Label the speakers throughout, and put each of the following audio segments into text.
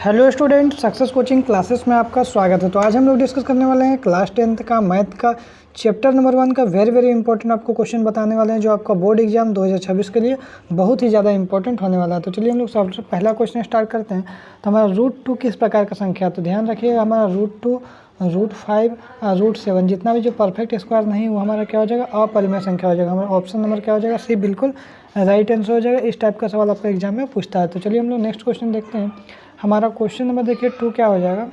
Speaker 1: Hello student, success coaching classes में आपका स्वागत है। तो आज हम लोग डिस्कस करने वाले हैं क्लास 10th का मैथ का चैप्टर नंबर 1 का वेरी इंपॉर्टेंट आपको क्वेश्चन बताने वाले हैं, जो आपका बोर्ड एग्जाम 2026 के लिए बहुत ही ज़्यादा इंपॉर्टेंट होने वाला है। तो चलिए हम लोग सबसे पहला क्वेश्चन स्टार्ट करते हैं। तो हमारा √2 किस प्रकार का संख्या है? तो ध्यान रखिएगा, हमारा √2, √5, √7 जितना भी जो परफेक्ट स्क्वायर नहीं वो हमारा क्या हो जाएगा? अपरिमेय संख्या हो जाएगा। हमारा ऑप्शन नंबर क्या हो जाएगा? सी बिल्कुल राइट आंसर हो जाएगा। इस टाइप का सवाल आपका एग्जाम में पूछता है। तो चलिए हम लोग नेक्स्ट क्वेश्चन देखते हैं। हमारा क्वेश्चन नंबर देखिए 2 क्या हो जाएगा?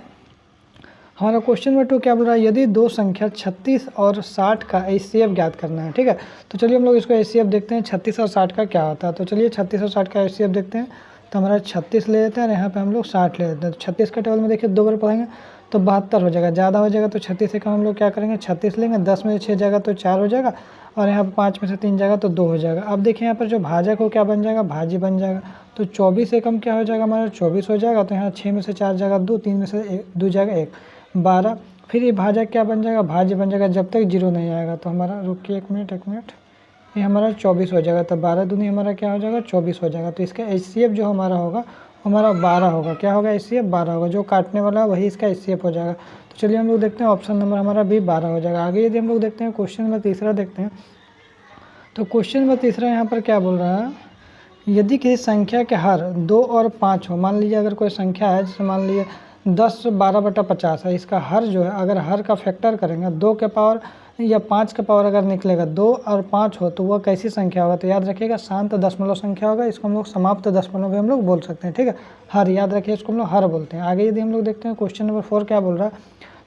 Speaker 1: हमारा क्वेश्चन नंबर 2 क्या बोल रहा है? यदि दो संख्या 36 और 60 का HCF ज्ञात करना है। ठीक है, तो चलिए हम लोग इसको HCF देखते हैं 36 और 60 का क्या होता है। तो चलिए 36 और 60 का HCF देखते हैं। तो हमारा 36 ले लेते हैं और यहाँ पे हम लोग 60 ले लेते हैं। तो 36 का टेबल में देखिए 2 बार पढ़ेंगे तो 72 हो जाएगा। ज़्यादा हो जाएगा तो 36 से कम हम लोग क्या करेंगे? 36 लेंगे। 10 में से 6 जाएगा तो 4 हो जाएगा और यहाँ पर 5 में से 3 जाएगा तो 2 हो जाएगा। अब देखिए यहाँ पर जो भाजक हो क्या बन जाएगा? भाजी बन जाएगा। तो 24 से कम क्या हो जाएगा? हमारा 24 हो जाएगा। तो यहाँ 6 में से 4 जाएगा 2, 3 में से 2 जाएगा 1, 12। फिर ये भाजक क्या बन जाएगा? भाज्य बन जाएगा जब तक 0 नहीं आएगा। तो हमारा रुकिए एक मिनट, ये हमारा 24 हो जाएगा। तो 12 दूनी हमारा क्या हो जाएगा? 24 हो जाएगा। तो इसका HCF जो हमारा होगा हमारा 12 होगा। क्या होगा? HCF 12 होगा। जो काटने वाला है वही इसका HCF हो जाएगा। तो चलिए हम लोग देखते हैं, ऑप्शन नंबर हमारा भी 12 हो जाएगा। आगे यदि हम लोग देखते हैं क्वेश्चन नंबर तीसरा देखते हैं। तो क्वेश्चन नंबर तीसरा यहाँ पर क्या बोल रहा है? यदि किसी संख्या के हर 2 और 5 हो, मान लीजिए अगर कोई संख्या है जैसे मान लीजिए 10 12/50 है, इसका हर जो है अगर हर का फैक्टर करेंगे 2 के पावर या 5 के पावर अगर निकलेगा 2 और 5 हो तो वह कैसी संख्या होगा? तो याद रखिएगा शांत दशमलव संख्या होगा। इसको हम लोग समाप्त दशमलव भी हम लोग बोल सकते हैं। ठीक है, हर याद रखिए, इसको हम लोग हर बोलते हैं। आगे यदि हम लोग देखते हैं क्वेश्चन नंबर 4 क्या बोल रहा है?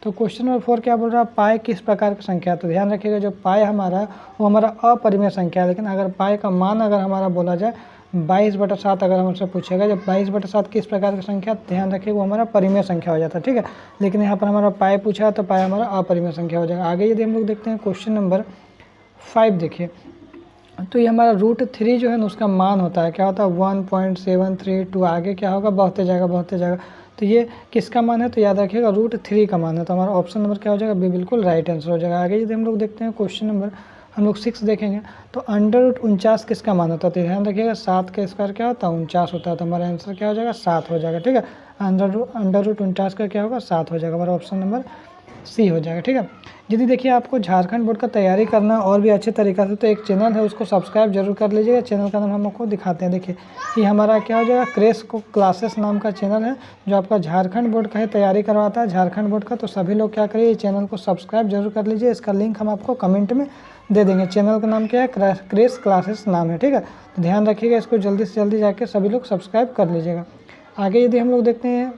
Speaker 1: तो क्वेश्चन नंबर 4 क्या बोल रहा है? पाई किस प्रकार की संख्या है? तो ध्यान रखिएगा, जो पाई हमारा है वो हमारा अपरिमेय संख्या है। लेकिन अगर पाई का मान अगर हमारा बोला जाए 22/7 अगर हमसे पूछेगा, जब 22/7 किस प्रकार की संख्या, ध्यान रखिए वो हमारा परिमेय संख्या हो जाता है। ठीक है, लेकिन यहाँ पर हमारा पाई पूछा तो पाई हमारा अपरिमेय संख्या हो जाएगा। आगे यदि हम लोग देखते हैं क्वेश्चन नंबर 5 देखिए, तो ये हमारा √3 जो है ना उसका मान होता है, क्या होता है? 1.732। आगे क्या होगा? बढ़ते जाएगा। तो ये किसका मान है? तो याद रखिएगा √3 का मान है। तो हमारा ऑप्शन नंबर क्या हो जाएगा? बी बिल्कुल राइट आंसर हो जाएगा। आगे यदि हम लोग देखते हैं क्वेश्चन नंबर हम लोग 6 देखेंगे, तो √49 किसका मान होता है? तो ध्यान रखिएगा 7 का स्क्वायर क्या होता है? 49 होता है। तो हमारा आंसर क्या हो जाएगा? 7 हो जाएगा। ठीक है, √49 का क्या होगा? 7 हो जाएगा। हमारा ऑप्शन नंबर सी हो जाएगा। ठीक है, यदि देखिए आपको झारखंड बोर्ड का तैयारी करना और भी अच्छे तरीक़ा से, तो एक चैनल है उसको सब्सक्राइब जरूर कर लीजिएगा। चैनल का नाम हम आपको दिखाते हैं। देखिए ये हमारा क्या हो जाएगा? क्रेश को क्लासेस नाम का चैनल है जो आपका झारखंड बोर्ड का ही तैयारी करवाता है, झारखंड बोर्ड का। तो सभी लोग क्या करिए, ये चैनल को सब्सक्राइब जरूर कर लीजिए। इसका लिंक हम आपको कमेंट में दे देंगे। चैनल का नाम क्या है? क्रेश क्लासेस नाम है। ठीक है, तो ध्यान रखिएगा, इसको जल्दी से जल्दी जाके सभी लोग सब्सक्राइब कर लीजिएगा। आगे यदि हम लोग देखते हैं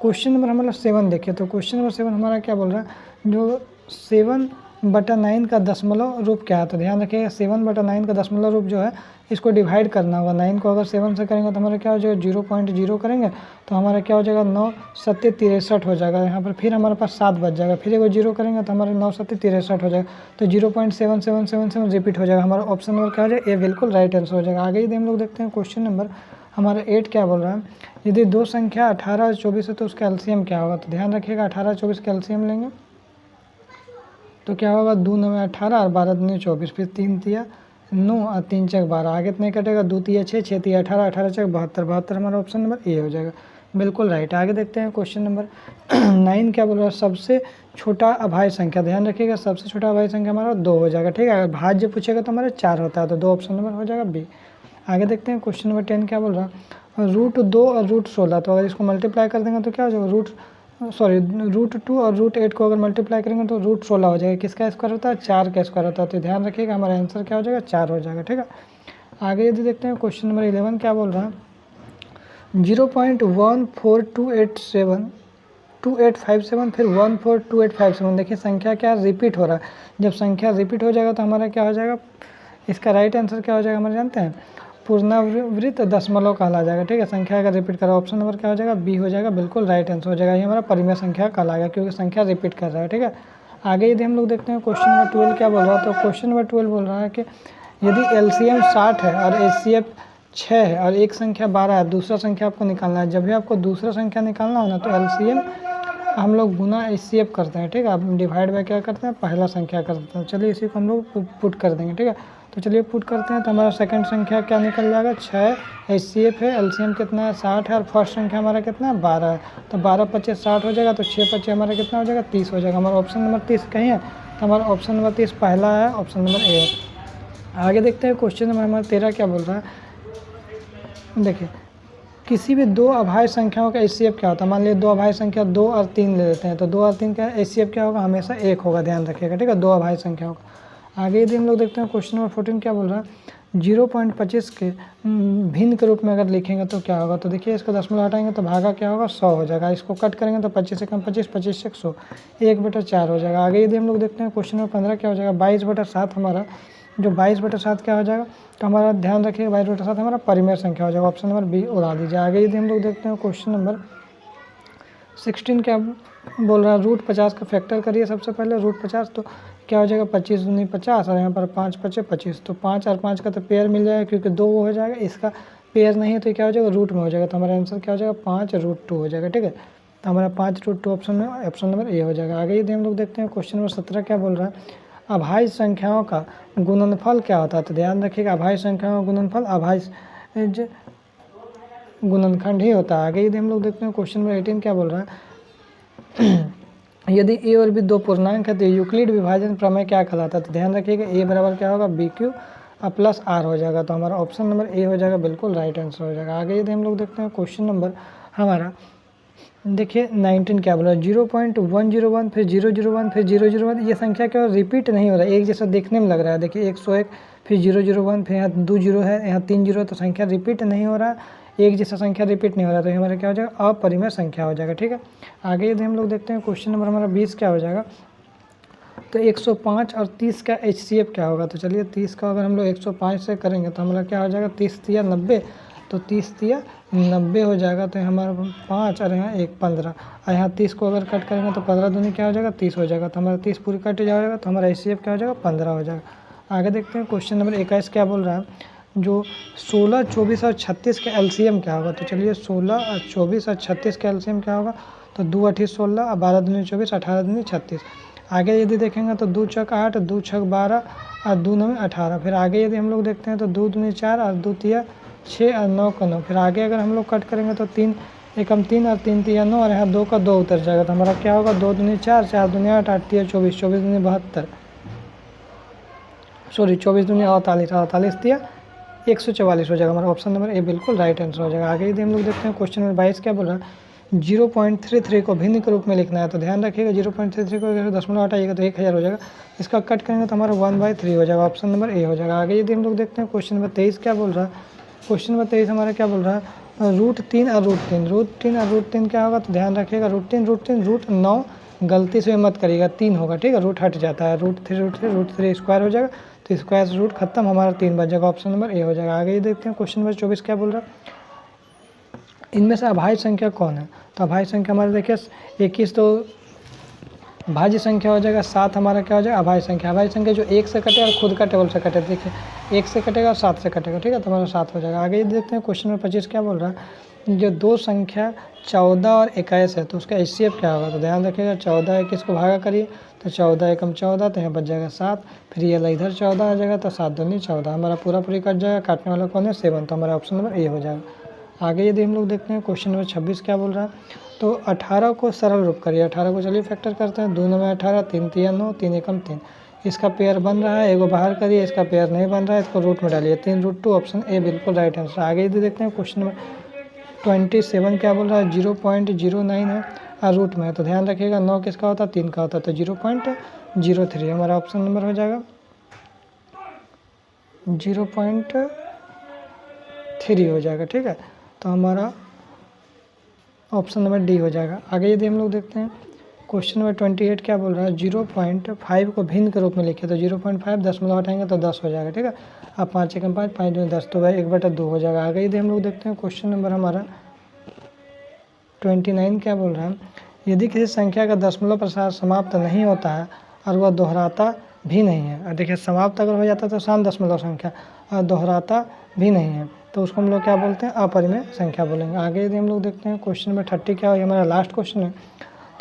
Speaker 1: क्वेश्चन नंबर हमारा 7 देखिए, तो क्वेश्चन नंबर 7 हमारा क्या बोल रहा है? जो 7/9 का दशमलव रूप क्या है? तो ध्यान रखिएगा 7/9 का दशमलव रूप जो है इसको डिवाइड करना होगा। 9 को अगर 7 से करेंगे तो हमारा क्या हो जाएगा? 0.0 करेंगे तो हमारा क्या हो जाएगा? 9 7 63 हो जाएगा। यहाँ पर फिर हमारे पास 7 बच जाएगा। फिर एगो 0 करेंगे तो हमारे 9 7 63 हो जाएगा। तो 0.7777 रिपीट हो जाएगा। हमारा ऑप्शन नंबर क्या हो जाएगा? ए बिल्कुल राइट आंसर हो जाएगा। आगे यदि हम लोग देखते हैं क्वेश्चन नंबर हमारा 8 क्या बोल रहा है? यदि दो संख्या 18 और 24 है तो उसका एलसीएम क्या होगा? तो ध्यान रखिएगा 18 और 24 का एलसीएम लेंगे तो क्या होगा? 2 9 18 और 12 दूनी 24, फिर 3 तिया 9 और 3 चक 12। आगे तो नहीं कटेगा। 2 तिया 6, 6 तिया 18, 18 चक 72, 72 हमारा ऑप्शन नंबर ए हो जाएगा। बिल्कुल राइट। आगे देखते हैं क्वेश्चन नंबर 9 क्या बोल रहा है? सबसे छोटा अभाज्य संख्या। ध्यान रखिएगा सबसे छोटा अभाज्य संख्या हमारा 2 हो जाएगा। ठीक है, अगर भाज्य पूछेगा तो हमारा 4 होता है। तो 2 ऑप्शन नंबर हो जाएगा बी। आगे देखते हैं क्वेश्चन नंबर 10 क्या बोल रहा है? √2 और √16। तो अगर इसको मल्टीप्लाई कर देंगे तो क्या हो जाएगा? √2 और √8 को अगर मल्टीप्लाई करेंगे तो √16 हो जाएगा। किसका स्क्वायर होता है? 4 का स्क्वायर होता है। तो ध्यान रखिएगा हमारा आंसर क्या हो जाएगा? 4 हो जाएगा। ठीक है, आगे यदि देखते हैं क्वेश्चन नंबर 11 क्या बोल रहा है? 0.142857 फिर 142857। देखिए संख्या क्या रिपीट हो रहा है। जब संख्या रिपीट हो जाएगा तो हमारा क्या हो जाएगा? इसका राइट आंसर क्या हो जाएगा? हमारे जानते हैं पुनरावृत्त दशमलव कहला जाएगा। ठीक है, संख्या अगर रिपीट करा ऑप्शन नंबर क्या हो जाएगा? बी हो जाएगा। बिल्कुल राइट आंसर हो जाएगा। ये हमारा परिमेय संख्या कहलाएगा क्योंकि संख्या रिपीट कर रहा है। ठीक है, आगे यदि हम लोग देखते हैं क्वेश्चन नंबर 12 क्या बोल रहा है? तो क्वेश्चन नंबर 12 बोल रहा है कि यदि एलसीएम 60 है और HCF 6 है और एक संख्या 12 है, दूसरा संख्या आपको निकालना है। जब भी आपको दूसरा संख्या निकालना हो ना तो एलसीएम हम लोग गुना HCF करते हैं, ठीक है। अब डिवाइड बाय क्या करते हैं, पहला संख्या करते हैं। चलिए इसी को हम लोग पुट कर देंगे, ठीक है। तो चलिए पुट करते हैं, तो हमारा सेकंड संख्या क्या निकल जाएगा, 6 HCF है, LCM कितना है 60 है, और फर्स्ट संख्या हमारा कितना है 12 है। तो 12 25 60 हो जाएगा, तो 6 25 हमारा कितना हो जाएगा 30 हो जाएगा। हमारा ऑप्शन नंबर 30 कहीं है, तो हमारा ऑप्शन नंबर 30 पहला है, ऑप्शन नंबर ए है। आगे देखते हैं क्वेश्चन नंबर हमारा 13 क्या बोल रहा है। देखिए किसी भी दो अभाज्य संख्याओं का HCF क्या होता है। मान लीजिए दो अभाज्य संख्या 2 और 3 ले लेते हैं, तो 2 और 3 का HCF क्या होगा, हमेशा 1 होगा, ध्यान रखिएगा, ठीक है, दो अभाज्य संख्याओं का। आगे यदि हम लोग देखते हैं क्वेश्चन नंबर 14 क्या बोल रहा है, 0.25 के भिन्न के रूप में अगर लिखेंगे तो क्या होगा। तो देखिए इसको दशमलव हटाएंगे तो भागा क्या होगा 100 हो जाएगा। इसको कट करेंगे तो 25 से कम 25, 25 से 100, 1/4 हो जाएगा। आगे यदि हम लोग देखते हैं क्वेश्चन नंबर 15 क्या हो जाएगा, 22/7 हमारा जो 22/7 क्या हो जाएगा, तो हमारा ध्यान रखिए 22/7 हमारा परिमेय संख्या हो जाएगा। ऑप्शन नंबर बी उड़ा दीजिए। आगे यदि हम लोग देखते हैं क्वेश्चन नंबर 16 क्या बोल रहा है, √50 का फैक्टर करिए सबसे पहले, √50 तो क्या हो जाएगा 25 दूनी 50, और यहाँ पर 5 5 25, तो 5 और 5 का तो पेयर मिल जाएगा, क्योंकि 2 वो हो जाएगा, इसका पेयर नहीं है तो क्या हो जाएगा रूट में हो जाएगा। तो हमारा आंसर क्या हो जाएगा 5√2 हो जाएगा, ठीक है। तो हमारा 5√2 ऑप्शन में ऑप्शन नंबर ए हो जाएगा। आगे यदि हम लोग देखते हैं क्वेश्चन नंबर 17 क्या बोल रहा है, अभाज्य संख्याओं का गुणनफल क्या होता है। तो ध्यान रखिएगा अभाज्य संख्याओं का गुणनफल अभाज्य गुणनखंड ही होता है। आगे यदि हम लोग देखते हैं क्वेश्चन नंबर 18 क्या बोल रहा है, यदि ए और बी दो पूर्णांक है तो यूक्लिड विभाजन प्रमेय क्या कहलाता है। तो ध्यान रखिएगा ए बराबर क्या होगा BQ प्लस R हो जाएगा। तो हमारा ऑप्शन नंबर ए हो जाएगा, बिल्कुल राइट आंसर हो जाएगा। आगे यदि हम लोग देखते हैं क्वेश्चन नंबर हमारा देखिए 19 क्या बोला, 0.101 फिर 001 फिर 001, ये संख्या क्या रिपीट नहीं हो रहा है, एक जैसा देखने में लग रहा है। देखिए 101 फिर 001 फिर यहाँ 2 0 है, यहाँ 3 0, तो संख्या रिपीट नहीं हो रहा है, एक जैसा संख्या रिपीट नहीं हो रहा है, तो हमारा क्या हो जाएगा अपरिमेय संख्या हो जाएगा, ठीक है। आगे यदि हम लोग देखते हैं क्वेश्चन नंबर हमारा 20 क्या हो जाएगा, तो 105 और 30 का HCF क्या होगा। तो चलिए 30 का अगर हम लोग 105 से करेंगे तो हमारा क्या हो जाएगा 30 तिया 90, तो 30 तिया 90 हो जाएगा। तो हमारा 5 और यहाँ 1 15, और यहाँ 30 को अगर कट करेंगे तो 15 दूनी क्या हो जाएगा 30 हो जाएगा। तो हमारा 30 पूरी कट जाएगा, तो हमारा HCF क्या हो जाएगा 15 हो जाएगा। आगे देखते हैं क्वेश्चन नंबर 21 क्या बोल रहा है, जो 16 24 और 36 का LCM क्या होगा। तो चलिए 16 24 और 36 का LCM क्या होगा, तो 2 8 16 और 12 दूनी 24, 18 दूनी 36। आगे यदि देखेंगे तो 2 छक 8, 2 छक 12 और 2 9 18। फिर आगे यदि हम लोग देखते हैं तो 2 दूनी 4 और 2 तिया 6 और 9 का 9। फिर आगे अगर हम लोग कट करेंगे तो 3 एकम 3 और 3 तिया 9, और यहाँ 2 का 2 उतर जाएगा। तो हमारा क्या होगा 2 दूनी 4, 4 दूनी 8, 8 तिया 24, 24 दूनी 72, सॉरी 24 दूनी 48, 48 तिया 144 हो जाएगा। हमारा ऑप्शन नंबर ए बिल्कुल राइट आंसर हो जाएगा। आगे यदि हम लोग देखते हैं क्वेश्चन नंबर 22 क्या बोल रहा है, 0.33 को भिन्न के रूप में लिखना है। तो ध्यान रखिएगा 0.33 को अगर दशमलव हटाइएगा तो 1000 हो जाएगा, इसका कट करेंगे तो हमारा 1/3 हो जाएगा। ऑप्शन नंबर ए हो जाएगा। आगे यदि हम लोग देखते हैं क्वेश्चन नंबर 23 क्या बोल रहा है, क्वेश्चन नंबर 23 हमारा क्या बोल रहा है, √3 और √3, √3 और √3 क्या होगा। तो ध्यान रखिएगा √3 √9 गलती से मत करिएगा, 3 होगा, ठीक है, रूट हट जाता है, √3 स्क्वायर हो जाएगा, तो स्क्वायर से रूट खत्म, हमारा 3 बच जाएगा। ऑप्शन नंबर ए हो जाएगा। आगे ये देखते हैं क्वेश्चन नंबर 24 क्या बोल रहा है, इनमें से अभाज्य संख्या कौन है। तो अभाज्य संख्या हमारे देखिए 21 तो भाज्य संख्या हो जाएगा, 7 हमारा क्या हो जाएगा अभाज्य संख्या। अभाज्य संख्या जो 1 से कटे और खुद का टेबल से कटे, देखिए 1 से कटेगा और 7 से कटेगा, ठीक है, तो हमारा 7 हो जाएगा। आगे ये देखते हैं क्वेश्चन नंबर 25 क्या बोल रहा है, जो दो संख्या 14 और 21 है तो उसका HCF क्या होगा। तो ध्यान रखिएगा 14 21 को भागा करिए तो 14 एकम 14, तो यहाँ बच जाएगा 7, फिर ये इधर 14 आ जाएगा, तो 7 दूनी 14, हमारा पूरी कट जाएगा, काटने वाला कौन है 7, तो हमारा ऑप्शन नंबर ए हो जाएगा। आगे यदि हम लोग देखते हैं क्वेश्चन नंबर 26 क्या बोल रहा है, तो 18 को सरल रूप करिए। 18 को चलिए फैक्टर करते हैं, 2 9 18, 3 3 9, 3 एकम 3, इसका पेयर बन रहा है, एगो बाहर करिए, इसका पेयर नहीं बन रहा है, इसको रूट में डालिए, 3√2 ऑप्शन ए बिल्कुल राइट आंसर। आगे यदि देखते हैं क्वेश्चन नंबर 27 क्या बोल रहा है, 0.09 है और रूट में है, तो ध्यान रखिएगा 9 किसका होता है 3 का होता है, तो 0.03 हमारा ऑप्शन नंबर हो जाएगा 0.3 हो जाएगा, ठीक है, तो हमारा ऑप्शन नंबर डी हो जाएगा। आगे यदि हम लोग देखते हैं क्वेश्चन नंबर 28 क्या बोल रहा है, 0.5 को भिन्न के रूप में लिखे, तो 0.5 दशमलव हटाएंगे तो 10 हो जाएगा, ठीक है, अब 5 एकम 5, 5 दूनी 10, तो भाई 1/2 हो जाएगा। आगे यदि हम लोग देखते हैं क्वेश्चन नंबर हमारा 29 क्या बोल रहा है, यदि किसी संख्या का दशमलव प्रसार समाप्त नहीं होता है और वह दोहराता भी नहीं है, और देखिए समाप्त अगर हो जाता है तो शांत दशमलव संख्या, और दोहराता भी नहीं है, तो उसको हम लोग क्या बोलते हैं अपरिमेय संख्या बोलेंगे। आगे यदि हम लोग देखते हैं क्वेश्चन नंबर 30 क्या है, हमारा लास्ट क्वेश्चन है,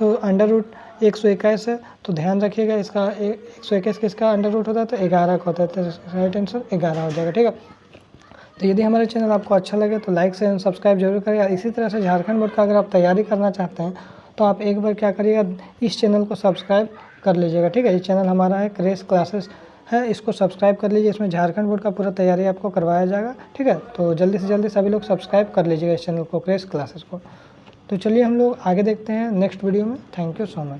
Speaker 1: तो अंडर रूट 121 है, तो ध्यान रखिएगा इसका 121 किसका अंडर रूट होता है, तो 11 का होता है, तो राइट आंसर 11 हो जाएगा। ठीक है, तो यदि हमारे चैनल आपको अच्छा लगे तो लाइक शेयर सब्सक्राइब जरूर करिएगा। इसी तरह से झारखंड बोर्ड का अगर आप तैयारी करना चाहते हैं तो आप एक बार क्या करिएगा, इस चैनल को सब्सक्राइब कर लीजिएगा। ठीक है, ये चैनल हमारा है क्रेश क्लासेस है, इसको सब्सक्राइब कर लीजिए। इसमें झारखंड बोर्ड का पूरा तैयारी आपको करवाया जाएगा। ठीक है, तो जल्दी से जल्दी सभी लोग सब्सक्राइब कर लीजिएगा इस चैनल को, क्रेश क्लासेस को। तो चलिए हम लोग आगे देखते हैं नेक्स्ट वीडियो में। Thank you so much.